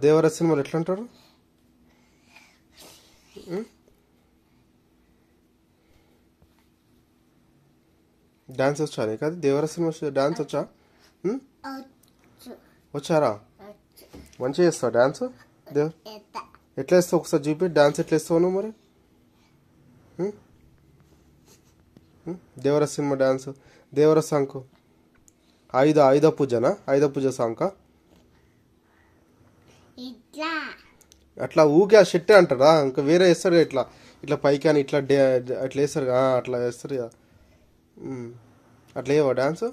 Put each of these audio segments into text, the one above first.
దేవర సినిమాలు ఎట్లా అంటారు? డాన్స్ వచ్చా నీకు? అది దేవర సినిమా డాన్స్ వచ్చా? వచ్చారా? మంచిగా చేస్తావు డాన్స్? ఎట్లా వేస్తావు ఒకసారి చూపి. డాన్స్ ఎట్లా వేస్తావు నువ్వు మరి? దేవర సినిమా డాన్స్, దేవర సాంగ్ ఆయుధ పూజనా? ఆయుధ పూజ సాంగ్ అట్లా ఊకే ఆ షెట్టే అంటారా? ఇంకా వేరే వేస్తారు ఇట్లా ఇట్లా పైకి అని ఇట్లా అట్లా వేస్తారు అట్లా వేస్తారు కదా. అట్లా వేయవా డాన్స్?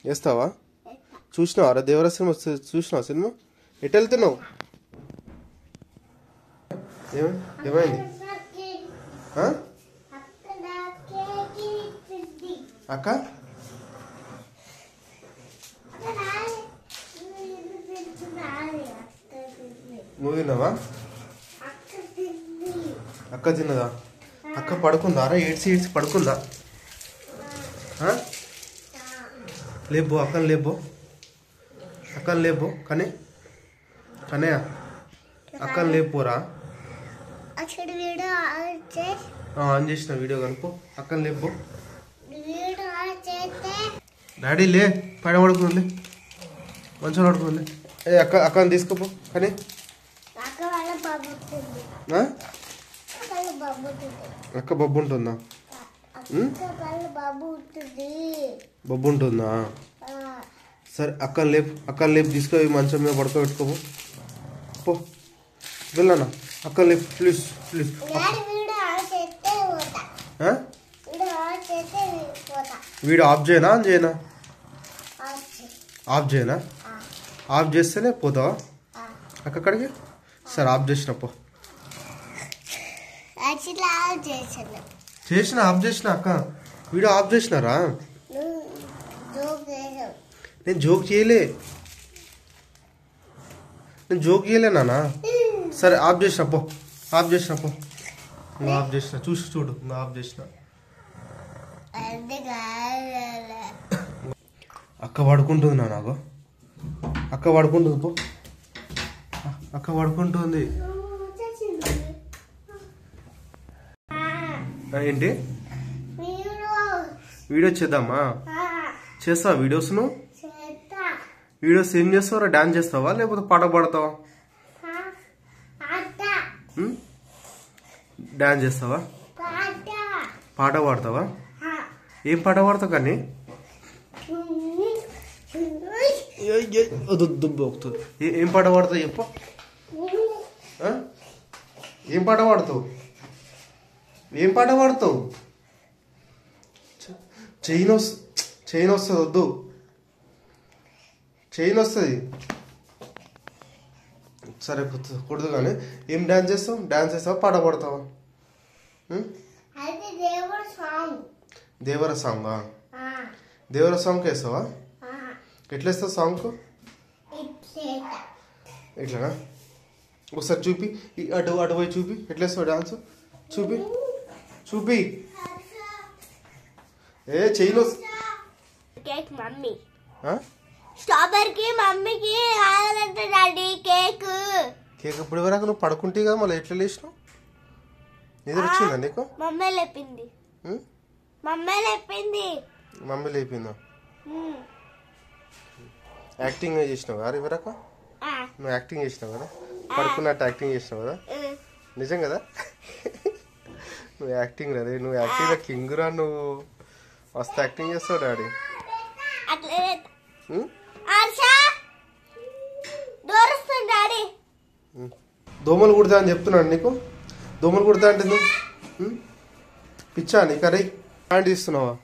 వేస్తావా? చూసినావా రా దేవర సినిమా? చూసినావా సినిమా? ఎటు వెళ్తున్నావు? ఏమైంది అక్క? నువ్వు తిన్నావా? అక్క తిన్నదా? అక్క పడుకుందా రా? ఏడ్చి పడుకుందా? లేబో అక్కని లేబో, అక్కని లేబో. కనయ్య అక్కని లేపోరా. ఆన్ చేసిన వీడియో కనుకో. అక్కని లేపో. డాడీ లే, పైన పడుకుంది, మంచిగా పడుకుంది. అక్కని తీసుకుపో. కానీ అక్క బొబ్బు ఉంటుందా? బొబ్బు ఉంటుందా? సరే అక్కని లేపు తీసుకో. మంచం మీద పడుకోబెట్టుకోపో. పో వెళ్ళనా? అక్కని లేపు ప్లీజ్. వీడియో ఆఫ్ చేయనా? ఆన్ చేయనా? ఆఫ్ చేయనా? ఆఫ్ చేస్తేనే పోతావా అక్కడికి? సరే ఆఫ్ చేసినప్పో. ఆఫ్ చేసిన అక్క. వీడియో ఆఫ్ చేసినారా? నేను జోక్ చేయలే నాన్న. సరే ఆఫ్ చేసినప్పో. నువ్వు ఆఫ్ చేసిన చూసి చూడు. నువ్వు ఆఫ్ చేసిన. అక్క పడుకుంటుంది నా. నాకు అక్క పడుకుంటుంది. పో అక్క పడుకుంటుంది. ఏంటి వీడియో చేద్దామా? చేస్తావా వీడియోస్? నువ్వు వీడియోస్ ఏం చేస్తావా? డాన్స్ చేస్తావా లేకపోతే పాట పాడతావా? డాన్స్ చేస్తావా? పాట పాడతావా? ఏం పాట పాడతావు? కానీ ఏం పాట పాడతావు చెప్పు. ఏం పాట పాడతావు? చైన్ వస్తుంది. వద్దు, చైన్ వస్తుంది. సరే కొడుతు. కానీ ఏం డాన్స్ చేస్తావు? డాన్స్ చేస్తావా పాట పాడతావా? దేవర సాంగా? దేవర సాంగ్ వేస్తావా? ఎట్లా వేస్తావు సాంగ్? ఇట్లానా? ఒకసారి చూపి. అటువైపు చూపి. ఎట్లా వేస్తావు డాన్స్? చూపి. ఏ చెయ్యి కేక్ మమ్మీ. స్ట్రాబెర్రీ మమ్మీకి కావాలంటే డాడీ కేక్. ఇప్పుడు వరకు నువ్వు పడుకుంటే కదా మళ్ళీ ఎట్లా లేచినావు? నిద్ర వచ్చిందా నీకు? మమ్మీ లేపింది. మమ్మీ లేపిందా? యాక్టింగ్ చేసినావు కదా ఇవరకు? నువ్వు యాక్టింగ్ చేసినావు కదా? పడుకున్నట్టు యాక్టింగ్ చేసినావు కదా? నిజం కదా? నువ్వు యాక్టింగ్ రా. నువ్వు యాక్టింగ్ కింగ్ రా. నువ్వు మస్తు యాక్టింగ్ చేస్తావు డాడీ. దోమలు కుడతా అని చెప్తున్నాను నీకు. దోమలు కుడతా అంటే నువ్వు పిచ్చా నీకు? అరే హ్యాండ్ ఇస్తున్నావా?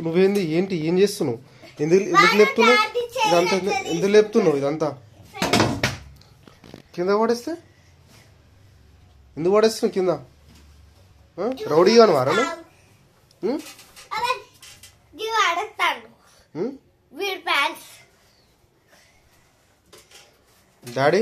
నువ్వేంది ఏంటి ఏం చేస్తున్నావు? ఎందుకు లేపుతున్నావు ఇదంతా? ఎందుకు లేపుతున్నావు ఇదంతా? కింద పడేస్తే ఎందుకు పడేస్తున్నావు కింద? రౌడీగా వారా నువ్వు? అదే జీవ అడుగుతాను వీడి ప్యాంట్స్ డాడీ